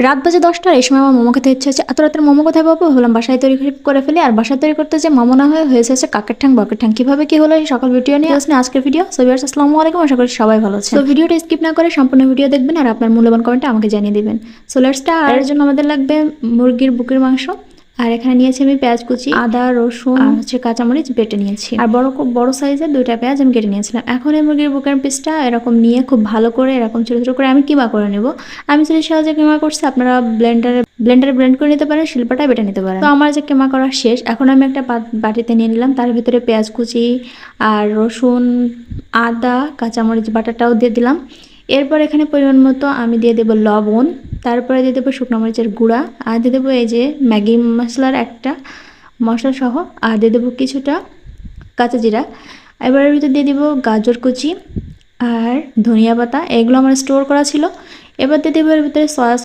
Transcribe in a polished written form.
রাত বাজে 10টা, এই সময় আমার মোমো খেতে ইচ্ছে হচ্ছে। এত রাতের মোমো কোথায় পাবো? ভাবলাম বাসায় তৈরি করে ফেলি। আর বাসায় তৈরি করতে যে মোমো না হয়েছে হচ্ছে কাকের ঠ্যাং বকের ঠ্যাং। কিভাবে কি হলো এই সকল ভিডিও নিয়ে আসলে আজকের ভিডিও। সো ভিউয়ার্স, আসসালামু আলাইকুম, আশা করি সবাই ভালো আছেন। তো ভিডিওটা স্কিপ না করে সম্পূর্ণ ভিডিও দেখবেন আর আপনার মূল্যবান কমেন্টে আমাকে জানিয়ে দিবেন। So let's start. এর জন্য আমাদের লাগবে মুরগির বুকের মাংস। আর এখানে নিয়েছি আমি পেঁয়াজ কুচি, আদা রসুন আর হচ্ছে কাঁচামরিচ বেটে নিয়েছি। আর বড় সাইজের 2টা পেঁয়াজ আমি কেটে নিয়েছিলাম। এখন এই মুরগির বুকের পিসটা এরকম নিয়ে খুব ভালো করে এরকম ছোট ছোট করে আমি কিমা করে নেব। আমি যদি সহজে কিমা করছি, আপনারা ব্লেন্ডারে ব্লেন্ড করে নিতে পারেন, শিল্পাটায় বেটে নিতে পারেন। তো আমার যে কিমা করা শেষ, এখন আমি একটা বাটিতে নিয়ে নিলাম। তার ভিতরে পেঁয়াজ কুচি আর রসুন, আদা, কাঁচামরিচ বাটাটাও দিয়ে দিলাম। এরপর এখানে পরিমাণ মতো আমি দিয়ে দেবো লবণ, তারপরে দিয়ে দেবো শুকনো মরিচের গুঁড়া, আর দিয়ে দেবো এই যে ম্যাগি মশলার একটা মশলা সহ, আর দিয়ে দেবো কিছুটা কাঁচা জিরা। এবার এর ভিতরে দিয়ে দিব গাজর কুচি আর ধনিয়া পাতা, এগুলো আমার স্টোর করা ছিল। এবার দিয়ে দেবো এর ভিতরে সয়া